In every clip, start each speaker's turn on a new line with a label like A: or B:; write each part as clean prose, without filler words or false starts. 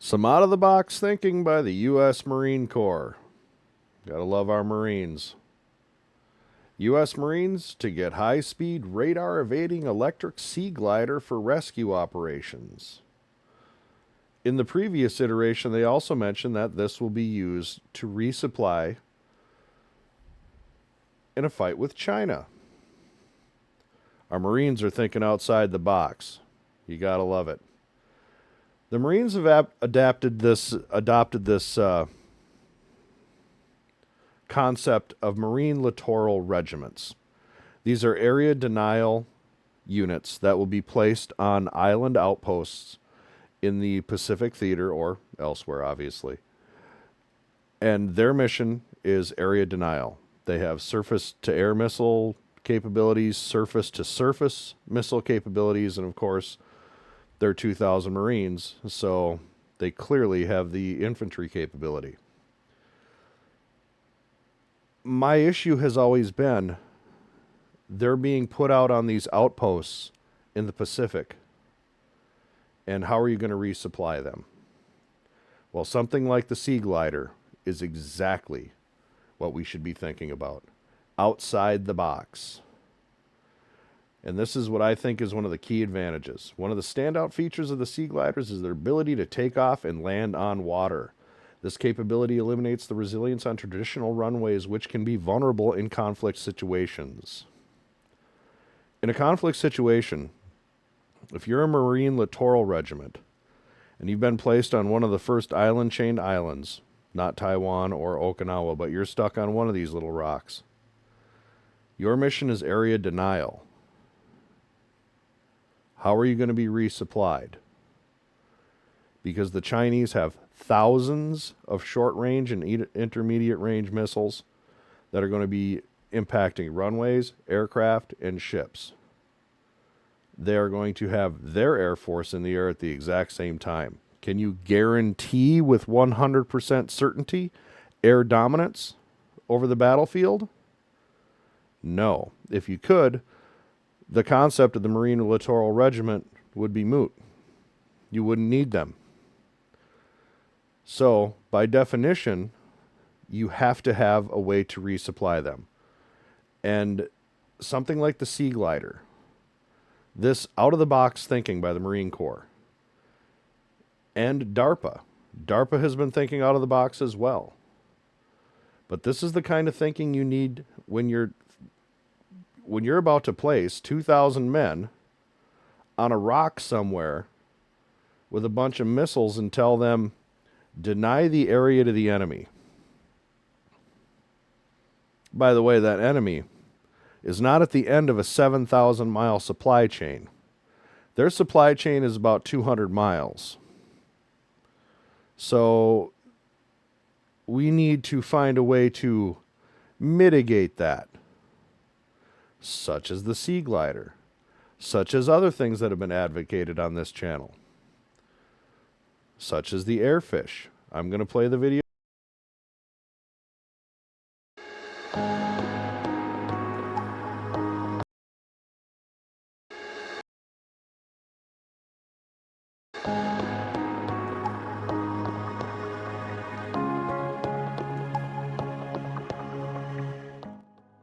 A: Some out-of-the-box thinking by the U.S. Marine Corps. Gotta love our Marines. U.S. Marines to get high-speed radar-evading electric sea glider for rescue operations. In the previous iteration, they also mentioned that this will be used to resupply in a fight with China. Our Marines are thinking outside the box. You gotta love it. The Marines have adopted this concept of Marine Littoral regiments. These are area denial units that will be placed on island outposts in the Pacific Theater or elsewhere, obviously. And their mission is area denial. They have surface-to-air missile capabilities, surface-to-surface missile capabilities, and of course, they're 2,000 Marines, so they clearly have the infantry capability. My issue has always been they're being put out on these outposts in the Pacific, and how are you going to resupply them? Well, something like the Sea Glider is exactly what we should be thinking about. Outside the box. And this is what I think is one of the key advantages. One of the standout features of the Sea Gliders is their ability to take off and land on water. This capability eliminates the resilience on traditional runways, which can be vulnerable in conflict situations. In a conflict situation, if you're a Marine Littoral Regiment, and you've been placed on one of the first island-chained islands, not Taiwan or Okinawa, but you're stuck on one of these little rocks, your mission is area denial. How are you going to be resupplied? Because the Chinese have thousands of short-range and intermediate-range missiles that are going to be impacting runways, aircraft, and ships. They are going to have their Air Force in the air at the exact same time. Can you guarantee with 100% certainty air dominance over the battlefield? No. If you could, the concept of the Marine Littoral Regiment would be moot. You wouldn't need them. So, by definition, you have to have a way to resupply them. And something like the Sea Glider, this out-of-the-box thinking by the Marine Corps, and DARPA. DARPA has been thinking out of the box as well. But this is the kind of thinking you need when you're about to place 2,000 men on a rock somewhere with a bunch of missiles and tell them, deny the area to the enemy. By the way, that enemy is not at the end of a 7,000-mile supply chain. Their supply chain is about 200 miles. So we need to find a way to mitigate that, such as the Sea Glider, such as other things that have been advocated on this channel, such as the Airfish. I'm going to play the video.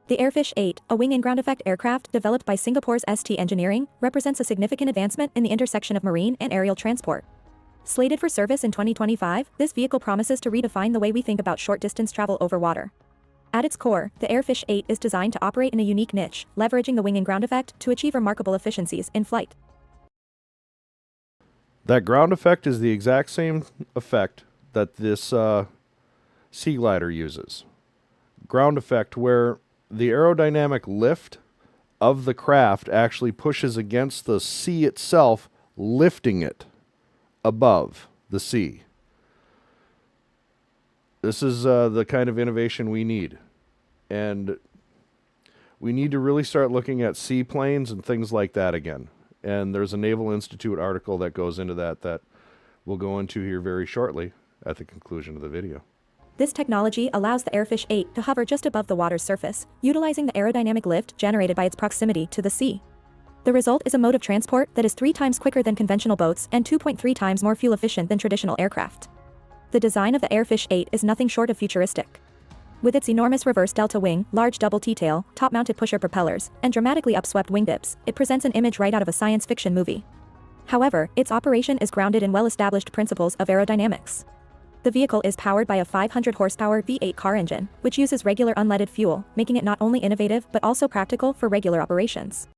B: The Airfish 8, a wing and ground effect aircraft developed by Singapore's ST Engineering, represents a significant advancement in the intersection of marine and aerial transport. Slated for service in 2025, this vehicle promises to redefine the way we think about short-distance travel over water. At its core, the Airfish 8 is designed to operate in a unique niche, leveraging the wing and ground effect to achieve remarkable efficiencies in flight.
A: That ground effect is the exact same effect that this Sea Glider uses. Ground effect where the aerodynamic lift of the craft actually pushes against the sea itself, lifting it above the sea. This is the kind of innovation we need. And we need to really start looking at seaplanes and things like that again. And there's a Naval Institute article that goes into that we'll go into here very shortly at the conclusion of the video.
B: This technology allows the Airfish 8 to hover just above the water's surface, utilizing the aerodynamic lift generated by its proximity to the sea. The result is a mode of transport that is 3 times quicker than conventional boats and 2.3 times more fuel efficient than traditional aircraft. The design of the Airfish 8 is nothing short of futuristic. With its enormous reverse delta wing, large double T-tail, top-mounted pusher propellers, and dramatically upswept wingtips, it presents an image right out of a science fiction movie. However, its operation is grounded in well-established principles of aerodynamics. The vehicle is powered by a 500 horsepower V8 car engine, which uses regular unleaded fuel, making it not only innovative but also practical for regular operations.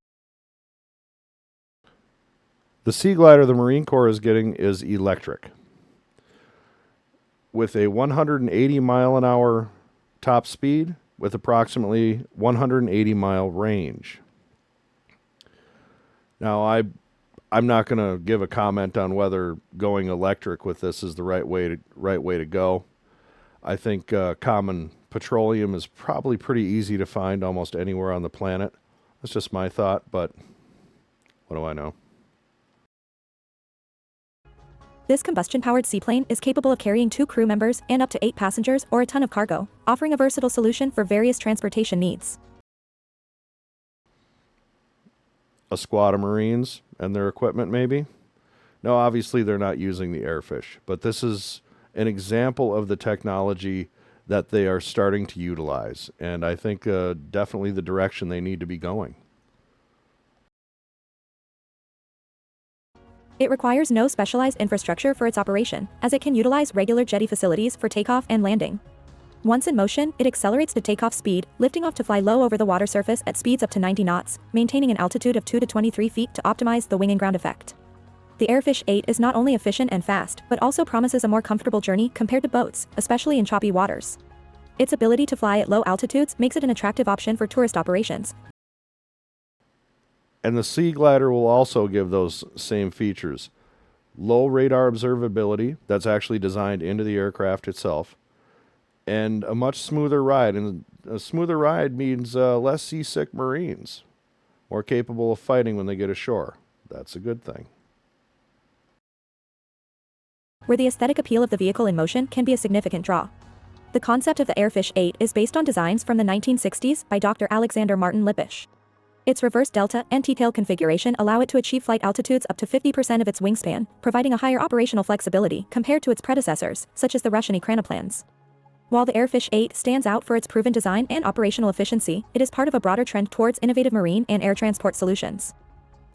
A: The seaglider the Marine Corps is getting is electric, with a 180 mile an hour top speed with approximately 180 mile range. Now, I'm not going to give a comment on whether going electric with this is the right way to go. I think common petroleum is probably pretty easy to find almost anywhere on the planet. That's just my thought, but what do I know?
B: This combustion-powered seaplane is capable of carrying 2 crew members and up to 8 passengers or a ton of cargo, offering a versatile solution for various transportation needs.
A: A squad of Marines and their equipment, maybe? No, obviously they're not using the Airfish, but this is an example of the technology that they are starting to utilize, and I think definitely the direction they need to be going.
B: It requires no specialized infrastructure for its operation, as it can utilize regular jetty facilities for takeoff and landing. Once in motion, it accelerates to takeoff speed, lifting off to fly low over the water surface at speeds up to 90 knots, maintaining an altitude of 2 to 23 feet to optimize the wing and ground effect. The Airfish 8 is not only efficient and fast, but also promises a more comfortable journey compared to boats, especially in choppy waters. Its ability to fly at low altitudes makes it an attractive option for tourist operations.
A: And the seaglider will also give those same features. Low radar observability, that's actually designed into the aircraft itself, and a much smoother ride. And a smoother ride means less seasick Marines, more capable of fighting when they get ashore. That's a good thing.
B: Where the aesthetic appeal of the vehicle in motion can be a significant draw. The concept of the Airfish 8 is based on designs from the 1960s by Dr. Alexander Martin Lippisch. Its reverse delta and T-tail configuration allow it to achieve flight altitudes up to 50% of its wingspan, providing a higher operational flexibility compared to its predecessors, such as the Russian Ekranoplans. While the Airfish 8 stands out for its proven design and operational efficiency, it is part of a broader trend towards innovative marine and air transport solutions.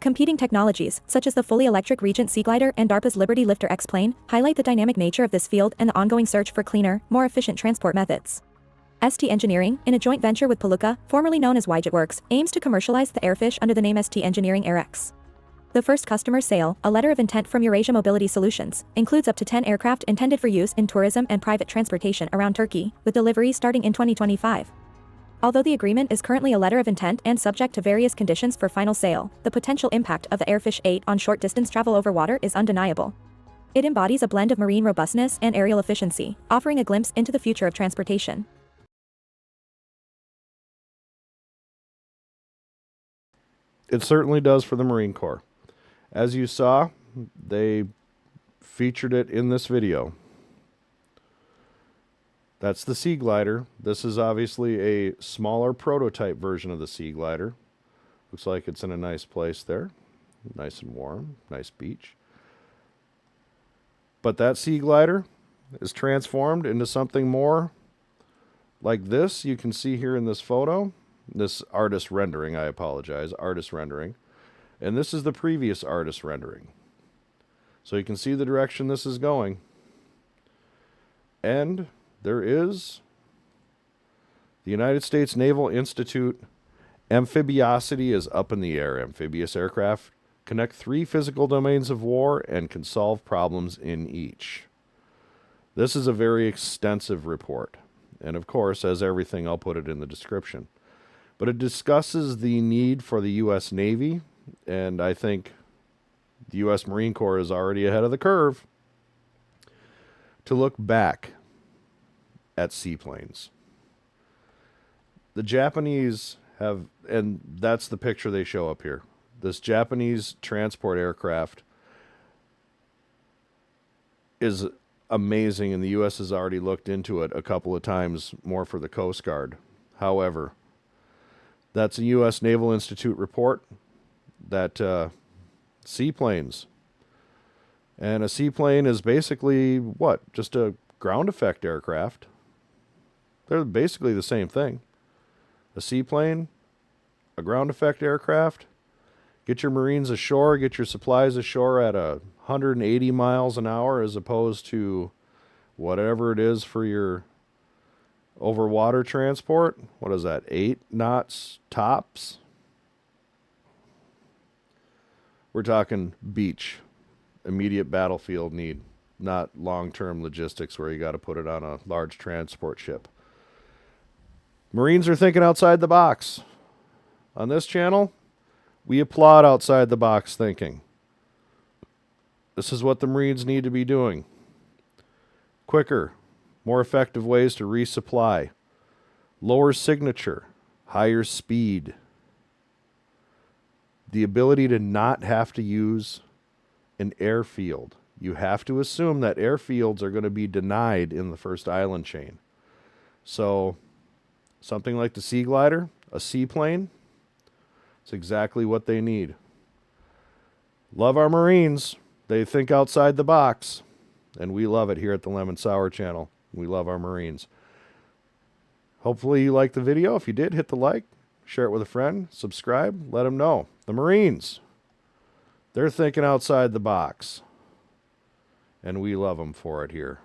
B: Competing technologies, such as the fully electric Regent seaglider and DARPA's Liberty Lifter X-plane, highlight the dynamic nature of this field and the ongoing search for cleaner, more efficient transport methods. ST Engineering, in a joint venture with Palooka, formerly known as Wyjetworks, aims to commercialize the Airfish under the name ST Engineering AirX. The first customer sale, a letter of intent from Eurasia Mobility Solutions, includes up to 10 aircraft intended for use in tourism and private transportation around Turkey, with delivery starting in 2025. Although the agreement is currently a letter of intent and subject to various conditions for final sale, the potential impact of the Airfish 8 on short-distance travel over water is undeniable. It embodies a blend of marine robustness and aerial efficiency, offering a glimpse into the future of transportation.
A: It certainly does for the Marine Corps. As you saw, they featured it in this video. That's the seaglider. This is obviously a smaller prototype version of the seaglider. Looks like it's in a nice place there. Nice and warm, nice beach. But that seaglider is transformed into something more like this. You can see here in this photo. This artist rendering, I apologize, artist rendering. And this is the previous artist rendering. So you can see the direction this is going. And there is the United States Naval Institute. Amphibiosity is up in the air. Amphibious aircraft connect 3 physical domains of war and can solve problems in each. This is a very extensive report. And of course, as everything, I'll put it in the description. But it discusses the need for the U.S. Navy, and I think the U.S. Marine Corps is already ahead of the curve, to look back at seaplanes. The Japanese have, and that's the picture they show up here, this Japanese transport aircraft is amazing, and the U.S. has already looked into it a couple of times more for the Coast Guard. However, that's a U.S. Naval Institute report. that seaplanes. And a seaplane is basically what? Just a ground effect aircraft. They're basically the same thing. A seaplane, a ground effect aircraft. Get your Marines ashore, get your supplies ashore at 180 miles an hour as opposed to whatever it is for your over water transport. What is that? 8 knots tops? We're talking beach, immediate battlefield need, not long-term logistics where you got to put it on a large transport ship. Marines are thinking outside the box. On this channel, we applaud outside the box thinking. This is what the Marines need to be doing. Quicker, more effective ways to resupply. Lower signature, higher speed. The ability to not have to use an airfield. You have to assume that airfields are going to be denied in the first island chain. So, something like the seaglider, a seaplane, it's exactly what they need. Love our Marines. They think outside the box. And we love it here at the Lemon Sour channel. We love our Marines. Hopefully you liked the video. If you did, hit the like, share it with a friend, subscribe, let them know. The Marines, they're thinking outside the box. And we love them for it here.